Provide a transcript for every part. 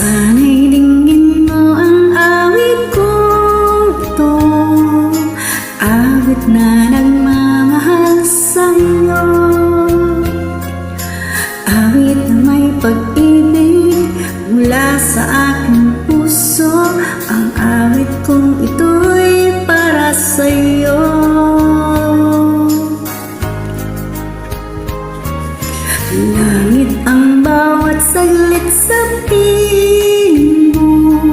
Sana'y dinggin mo ang awit ko ito, awit na nagmamahal sa'yo, awit na may pag-ibig mula sa aking puso. Ang awit kong ito'y para sa'yo. Langit ang bawat saglit sa piling mo,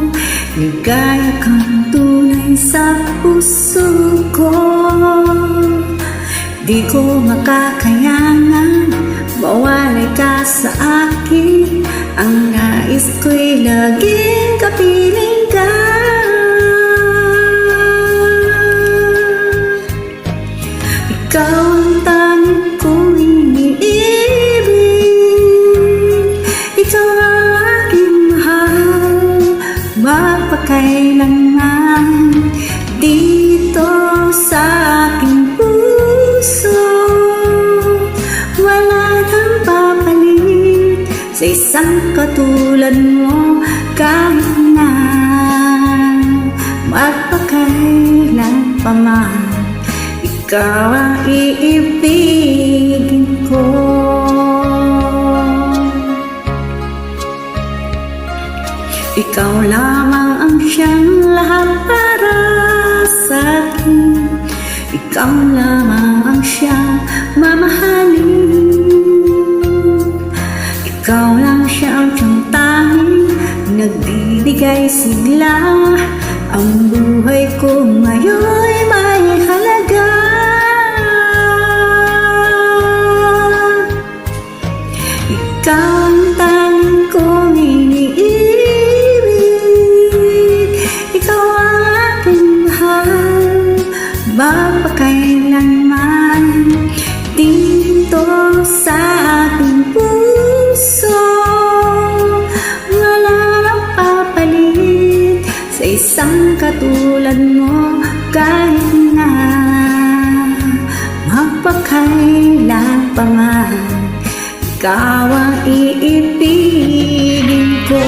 ligaya kang tunay sa puso ko. Di ko makakayanan mawalay ka sa akin, ang nais ko'y laging kapiling ka. Ikaw ang tanging kong iniibig, ikaw ang aking mahal, magpakailanman dito sa aking puso. Wala nang papalit sa isang katulad mo, kahit na magpakailan pa man, ikaw ang iibigin ko. Ikaw lamang ang siyang lahat para sa akin, ikaw lamang ang siyang mamahalin. Ikaw lang siyang tanging nagbibigay sigla, ang buhay ko ngayon'y may halaga. Ikaw ang tanging kong iniibig, ikaw ang aking mahal, magpakailanman dito sa aking puso. Wala nang papalit sa isang katulad mo, kahit na magpakailan pa man, ikaw ang iibigin ko.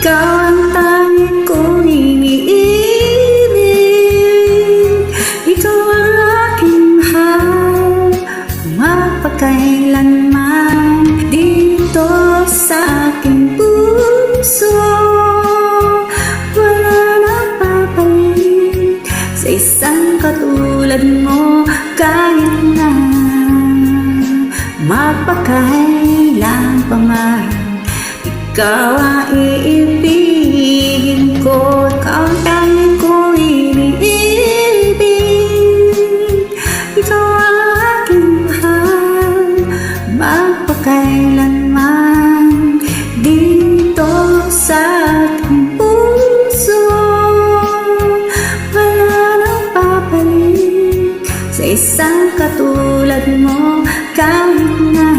Ikaw ang tanging kong iniibig, ikaw ang aking mahal, magpakailanman dito sa aking puso. Wala nang papalit sa isang katulad mo, kahit na magpakailan pa man, ikaw ang iibigin ko. Ikaw ang tanging kong iniibig, ikaw ang aking mahal, magpakailanman dito sa aking puso. Wala nang papalit sa isang katulad mo, kahit na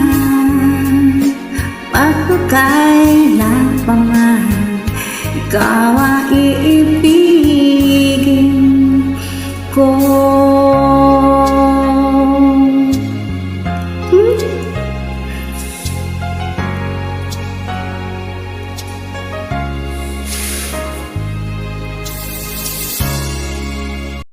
magpakailan pa man, ikaw ang